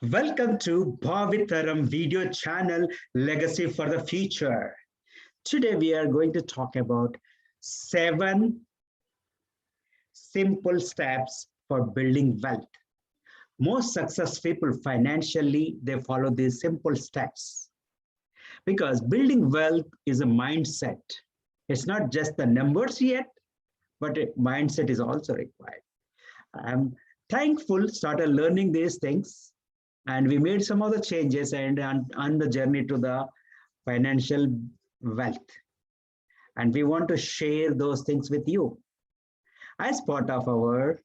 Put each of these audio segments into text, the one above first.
Welcome to BhaaviTaram video channel Legacy for the Future. Today we are going to talk about 7 simple steps for building wealth. Most successful people financially, they follow these simple steps because building wealth is a mindset. It's not just the numbers yet, but a mindset is also required. I'm thankful started learning these things and we made some of the changes and on the journey to the financial wealth. And we want to share those things with you as part of our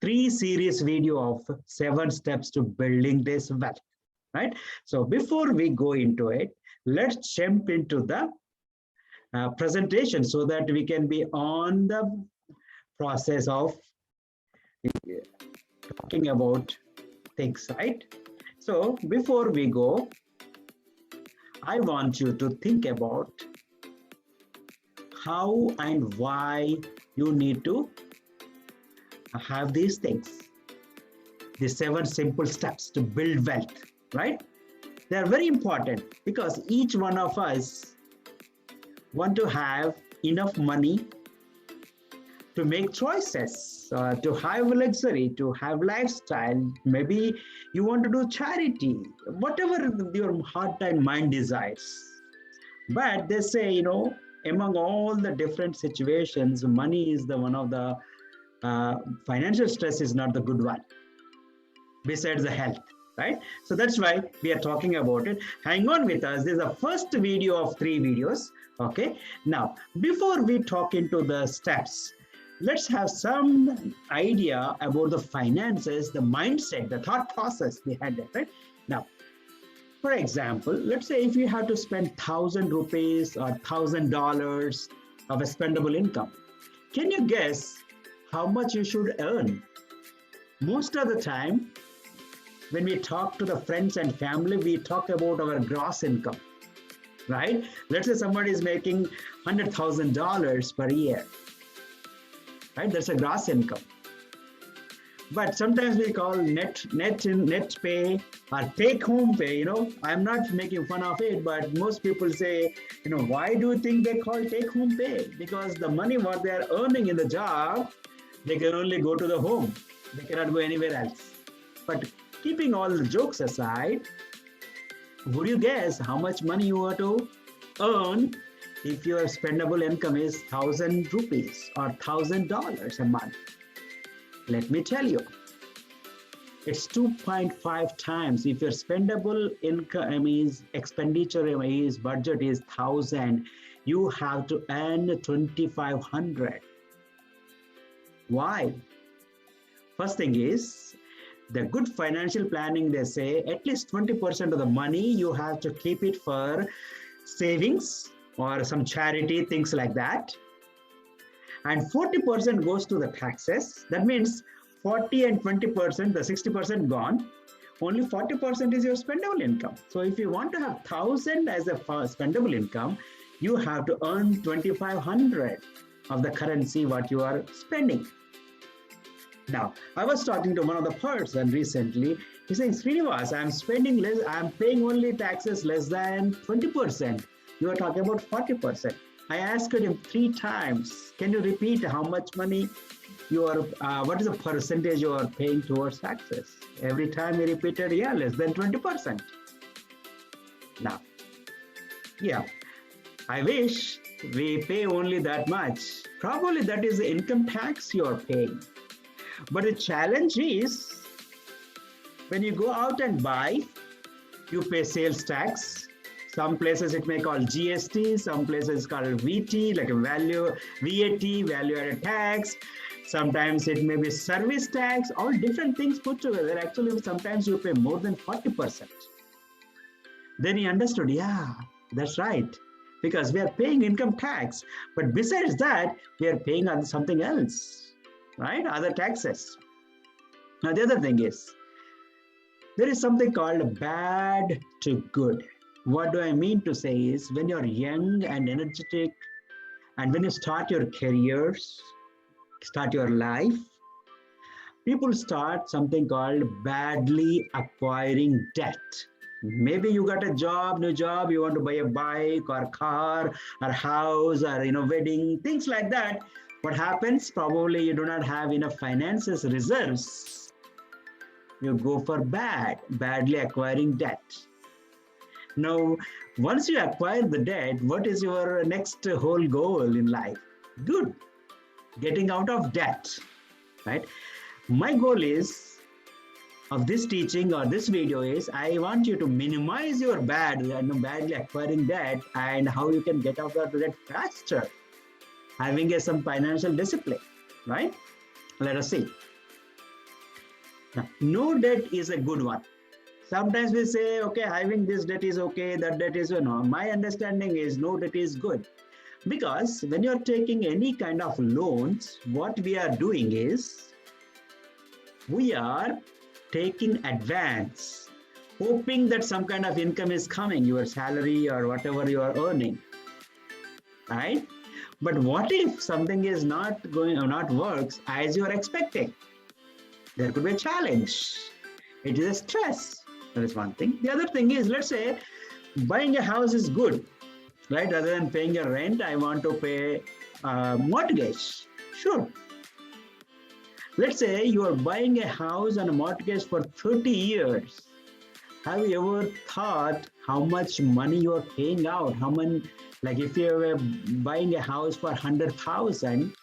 3 series video of 7 steps to building this wealth, right? So before we go into it, let's jump into the presentation so that we can be on the process of talking about things, right? So before we go, I want you to think about how and why you need to have these things, the 7 simple steps to build wealth, right? They are very important because each one of us want to have enough money to make choices, to have luxury, to have lifestyle. Maybe you want to do charity, whatever your heart and mind desires. But they say, among all the different situations, money is the one of the financial stress is not the good one, besides the health, right? So that's why we are talking about it. Hang on with us. This is the first video of 3 videos. Okay. Now, before we talk into the steps, let's have some idea about the finances, the mindset, the thought process behind it, right? Now, for example, let's say if you have to spend 1,000 rupees or $1,000 of a spendable income, can you guess how much you should earn? Most of the time, when we talk to the friends and family, we talk about our gross income, right? Let's say somebody is making $100,000 per year. Right? That's a gross income. But sometimes we call net pay or take home pay. I'm not making fun of it, but most people say, why do you think they call take home pay? Because the money what they are earning in the job, they can only go to the home. They cannot go anywhere else. But keeping all the jokes aside, would you guess how much money you are to earn if your spendable income is 1,000 rupees or $1,000 a month? Let me tell you, it's 2.5 times. If your spendable income is expenditure is budget is 1,000, you have to earn 2,500. Why? First thing is, the good financial planning, they say at least 20% of the money you have to keep it for savings or some charity, things like that. And 40% goes to the taxes. That means 40 and 20%, the 60% gone. Only 40% is your spendable income. So if you want to have 1,000 as a spendable income, you have to earn 2,500 of the currency what you are spending. Now, I was talking to one of the person recently. He's saying, Srinivas, I'm spending less, I'm paying only taxes less than 20%. You are talking about 40%. I asked him 3 times. Can you repeat how much money you are, what is the percentage you are paying towards taxes? Every time he repeated, yeah, less than 20%. Now, yeah, I wish we pay only that much. Probably that is the income tax you are paying. But the challenge is, when you go out and buy, you pay sales tax. Some places it may call GST, some places called VT, like a VAT, value added tax. Sometimes it may be service tax, all different things put together. Actually, sometimes you pay more than 40%. Then he understood, yeah, that's right. Because we are paying income tax. But besides that, we are paying on something else, right? Other taxes. Now, the other thing is, there is something called bad to good. What do I mean to say is, when you're young and energetic, and when you start your careers, start your life, people start something called badly acquiring debt. Maybe you got a job, new job, you want to buy a bike or car or house or wedding, things like that. What happens? Probably you do not have enough finances reserves. You go for badly acquiring debt. Now, once you acquire the debt, what is your next whole goal in life? Good, getting out of debt, right? My goal is of this teaching or this video is I want you to minimize your badly acquiring debt and how you can get out of debt faster, having some financial discipline, right? Let us see. Now, no debt is a good one. Sometimes we say, okay, having this debt is okay, that debt is no. My understanding is no debt is good. Because when you're taking any kind of loans, what we are doing is we are taking advance, hoping that some kind of income is coming, your salary or whatever you are earning, right? But what if something is not going or not works as you are expecting? There could be a challenge. It is a stress. That is one thing. The other thing is, let's say buying a house is good, right? Rather than paying a rent, I want to pay a mortgage. Sure. Let's say you are buying a house on a mortgage for 30 years. Have you ever thought how much money you are paying out? How many, like if you were buying a house for 100,000,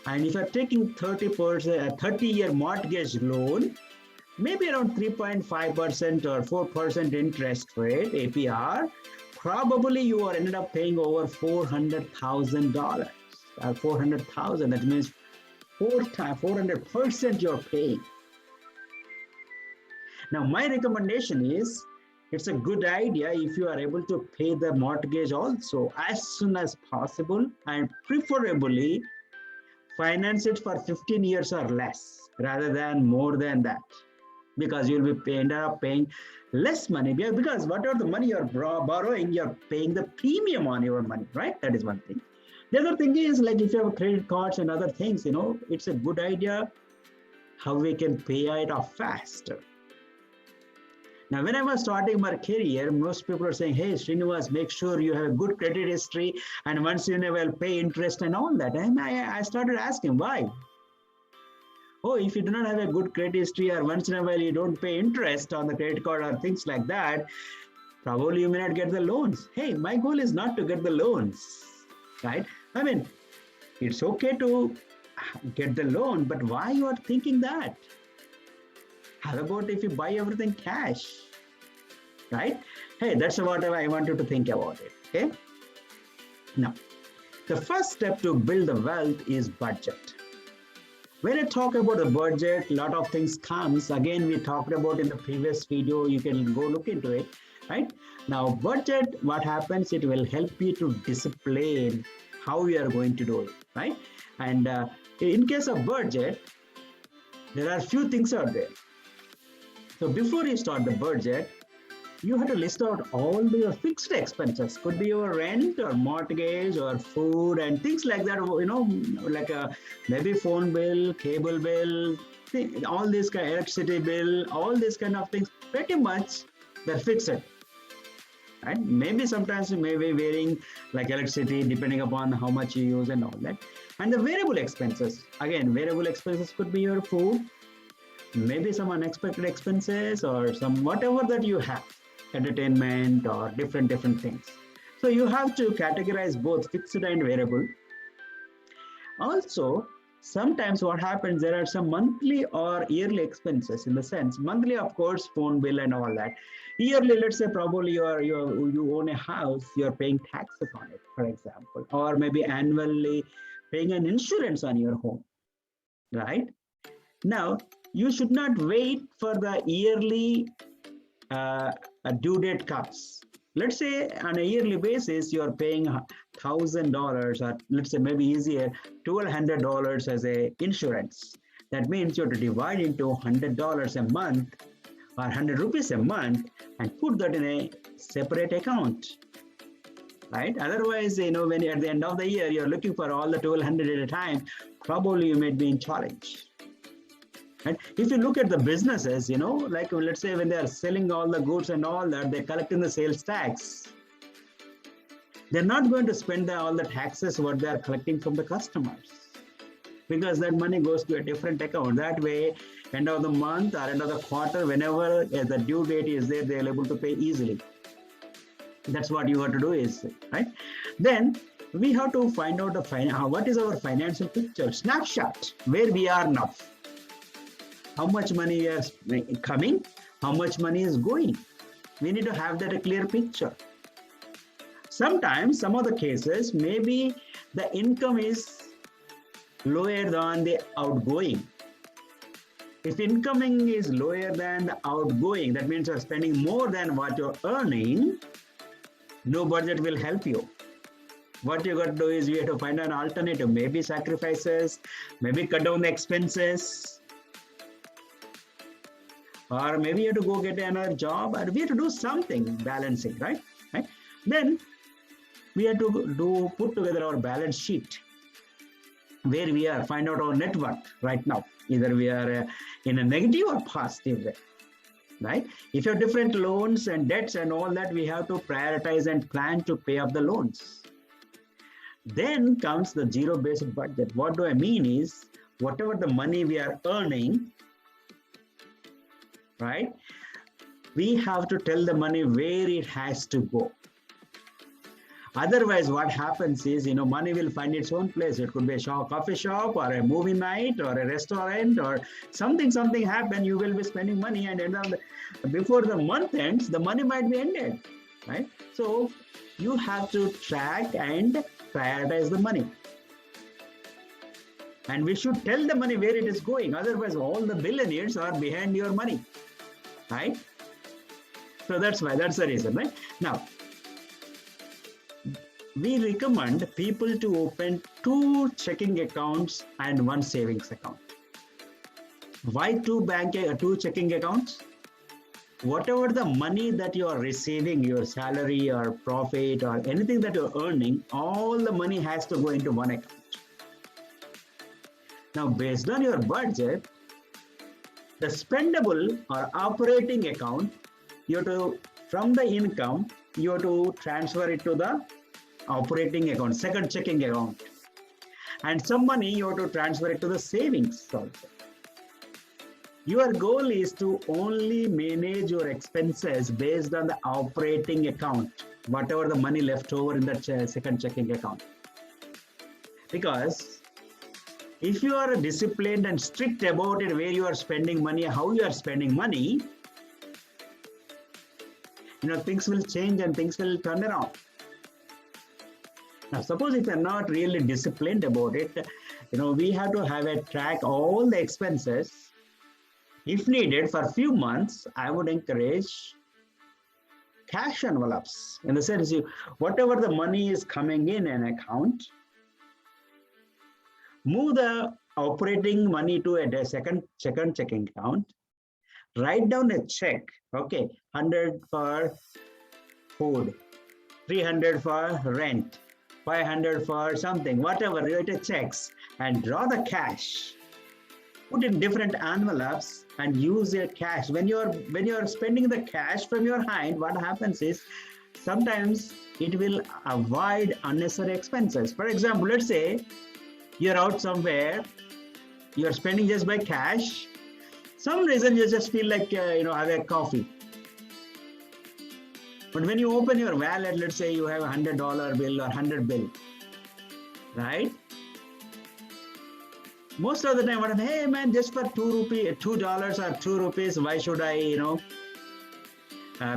and if you're taking 30-year mortgage loan, maybe around 3.5% or 4% interest rate, APR, probably you are ended up paying over $400,000. 400,000, that means 400% you're paying. Now, my recommendation is, it's a good idea if you are able to pay the mortgage also as soon as possible, and preferably finance it for 15 years or less rather than more than that, because you'll be end up paying less money, because whatever the money you're borrowing, you're paying the premium on your money, right? That is one thing. The other thing is, like if you have credit cards and other things, it's a good idea how we can pay it off faster. Now, when I was starting my career, most people are saying, hey, Srinivas, make sure you have a good credit history, and once in a while pay interest and all that. And I started asking, why? Oh, if you do not have a good credit history, or once in a while you don't pay interest on the credit card or things like that, probably you may not get the loans. Hey, my goal is not to get the loans, right? I mean, it's okay to get the loan, but why you are thinking that? How about if you buy everything cash, right? Hey, that's what I want you to think about it, okay? Now, the first step to build the wealth is budget. When I talk about the budget, a lot of things comes. Again, we talked about in the previous video. You can go look into it, right? Now, budget, what happens, it will help you to discipline how you are going to do it, right? And in case of budget, there are a few things out there. So before you start the budget, you have to list out all your fixed expenses. Could be your rent or mortgage or food and things like that, like maybe phone bill, cable bill, all this kind of electricity bill, all these kind of things, pretty much they're fixed. Right? Maybe sometimes it may be varying, like electricity, depending upon how much you use and all that. And the variable expenses, again, variable expenses could be your food, maybe some unexpected expenses or some whatever that you have, entertainment or different things. So you have to categorize both fixed and variable. Also, sometimes what happens, there are some monthly or yearly expenses. In the sense, monthly, of course, phone bill and all that. Yearly, let's say probably you own a house, you're paying taxes on it, for example, or maybe annually paying an insurance on your home, right? Now, you should not wait for the yearly due date comes. Let's say on a yearly basis, you're paying $1,000, or let's say maybe easier, $1,200 as a insurance. That means you have to divide into $100 a month or 100 rupees a month and put that in a separate account, right? Otherwise, when at the end of the year, you're looking for all the 1,200 at a time, probably you may be in challenge. And if you look at the businesses, like let's say when they are selling all the goods and all that, they're collecting the sales tax. They're not going to spend all the taxes what they are collecting from the customers, because that money goes to a different account. That way, end of the month or end of the quarter, whenever the due date is there, they're able to pay easily. That's what you have to do is, right? Then we have to find out what is our financial picture, snapshot, where we are now. How much money is coming, how much money is going. We need to have that a clear picture. Sometimes, some of the cases, maybe the income is lower than the outgoing. If incoming is lower than the outgoing, that means you're spending more than what you're earning, no budget will help you. What you got to do is you have to find an alternative, maybe sacrifices, maybe cut down the expenses, or maybe you have to go get another job, or we have to do something balancing, right? Then we have to put together our balance sheet, where we are, find out our net worth right now. Either we are in a negative or positive way, right? If you have different loans and debts and all that, we have to prioritize and plan to pay off the loans. Then comes the zero-based budget. What do I mean is, whatever the money we are earning, right? We have to tell the money where it has to go. Otherwise, what happens is, money will find its own place. It could be a coffee shop or a movie night or a restaurant or something happen. You will be spending money, and before the month ends, the money might be ended, right? So you have to track and prioritize the money. And we should tell the money where it is going. Otherwise, all the billionaires are behind your money, right? So that's the reason, right? Now, we recommend people to open 2 checking accounts and 1 savings account. Why 2 checking accounts? Whatever the money that you are receiving, your salary or profit or anything that you're earning, all the money has to go into 1 account. Now, based on your budget, the spendable or operating account, from the income, you have to transfer it to the operating account, second checking account. And some money you have to transfer it to the savings also. Your goal is to only manage your expenses based on the operating account, whatever the money left over in that second checking account. Because if you are disciplined and strict about it, where you are spending money, how you are spending money, things will change and things will turn around. Now, suppose if you're not really disciplined about it, we have to have a track all the expenses. If needed, for a few months, I would encourage cash envelopes. In the sense, whatever the money is coming in an account, move the operating money to a second checking account. Write down a check, okay, 100 for food, 300 for rent, 500 for something, whatever, write a checks and draw the cash. Put in different envelopes and use your cash. When you're spending the cash from your hand, what happens is sometimes it will avoid unnecessary expenses. For example, let's say you're out somewhere, you're spending just by cash. Some reason you just feel like have a coffee. But when you open your wallet, let's say you have $100 bill or 100 bill, right? Most of the time, what hey man, just for $2 or 2 rupees, why should I,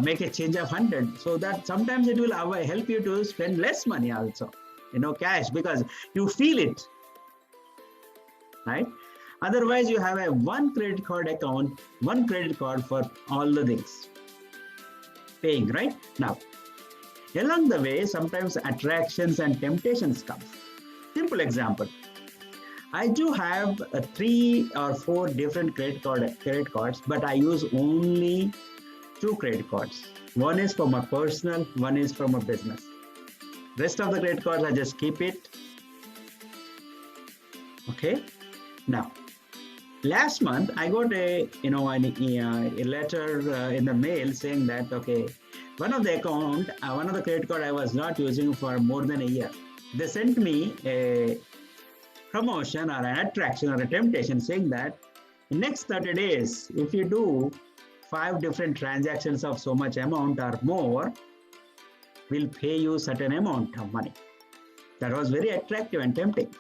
make a change of 100? So that sometimes it will help you to spend less money also, cash, because you feel it, right? Otherwise, you have a 1 credit card account, 1 credit card for all the things. Paying, right? Now, along the way, sometimes attractions and temptations come. Simple example. I do have 3 or 4 different credit cards, but I use only 2 credit cards. One is for my personal, one is for my business. Rest of the credit cards, I just keep it. Okay. Now, Last month, I got a letter in the mail saying that, okay, one of the credit card I was not using for more than a year. They sent me a promotion or an attraction or a temptation saying that in next 30 days, if you do 5 different transactions of so much amount or more, we'll pay you certain amount of money. That was very attractive and tempting.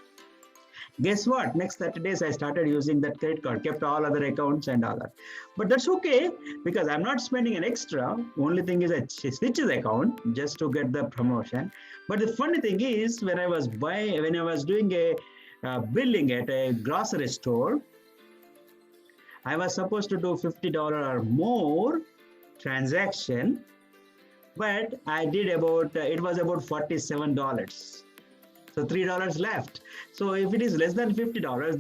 Guess what? Next 30 days, I started using that credit card, kept all other accounts and all that. But that's okay because I'm not spending an extra. Only thing is I switch the account just to get the promotion. But the funny thing is when I was doing a billing at a grocery store, I was supposed to do $50 or more transaction, but I did it was about $47. So $3 left. So if it is less than $50,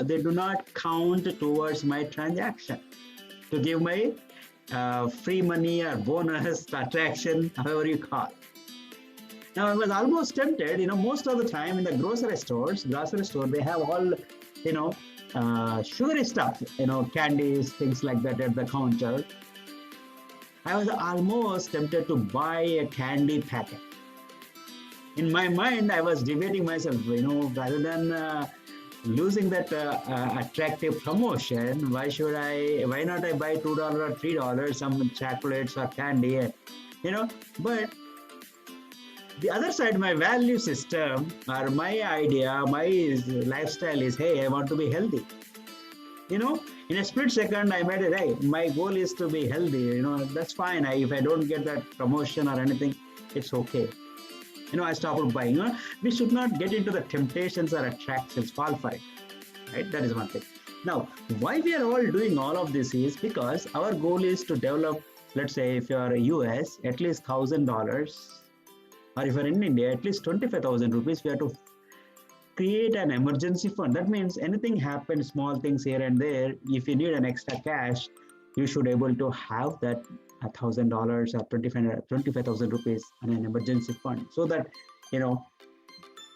they do not count towards my transaction to give my free money or bonus attraction, however you call. Now I was almost tempted. Most of the time in the grocery store, they have all, sugary stuff, candies, things like that at the counter. I was almost tempted to buy a candy packet. In my mind, I was debating myself, rather than losing that attractive promotion, why not I buy $2 or $3, some chocolates or candy, but the other side, my value system or my idea, my lifestyle is, hey, I want to be healthy. In a split second, I made it, hey, my goal is to be healthy, that's fine. If I don't get that promotion or anything, it's okay. I stopped buying. We should not get into the temptations or attractions, fall for it. Right? That is one thing. Now, why we are all doing all of this is because our goal is to develop, let's say, if you are a US, at least $1,000, or if you're in India, at least 25,000 rupees, we have to create an emergency fund. That means anything happens, small things here and there, if you need an extra cash, you should be able to have that $1,000 or 25,000 rupees on an emergency fund, so that you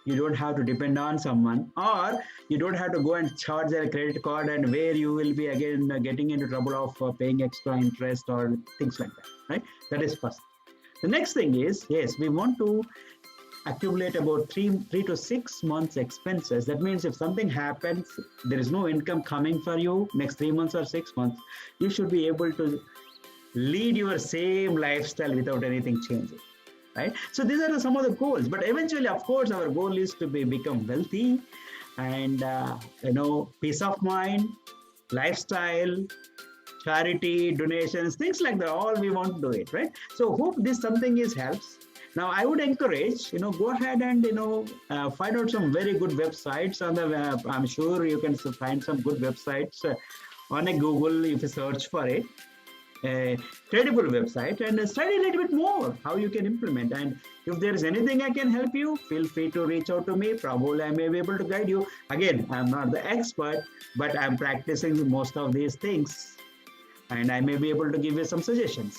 don't have to depend on someone, or you don't have to go and charge their credit card, and where you will be again getting into trouble of paying extra interest or things like that. Right? That is first. The next thing is, yes, we want to accumulate about 3 to 6 months expenses. That means if something happens, there is no income coming for you next 3 months or 6 months, you should be able to lead your same lifestyle without anything changing, right? So these are some of the goals. But eventually, of course, our goal is to become wealthy, and peace of mind, lifestyle, charity, donations, things like that. All we want to do it, right? So hope this something helps. Now I would encourage, go ahead and find out some very good websites on the web. I'm sure you can find some good websites on a Google if you search for it. A credible website, and study a little bit more how you can implement. And if there is anything I can help you, feel free to reach out to me. Probably I may be able to guide you. Again, I'm not the expert, but I'm practicing most of these things, and I may be able to give you some suggestions.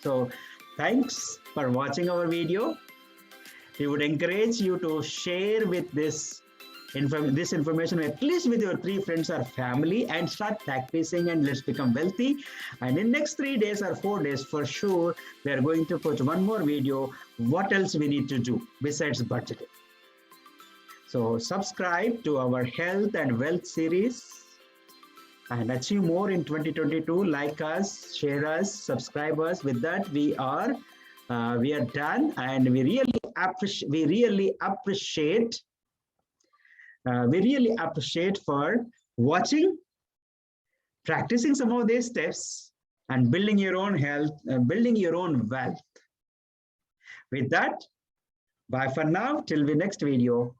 So thanks for watching our video. We would encourage you to share with this information at least with your 3 friends or family, and start practicing, and let's become wealthy. And in next 3 days or 4 days, for sure, we are going to put one more video, what else we need to do besides budgeting. So subscribe to our health and wealth series and achieve more in 2022. Like us, share us, subscribe us. With that, we are done, and we really appreciate for watching, practicing some of these steps, and building your own health, building your own wealth. With that, bye for now, till the next video.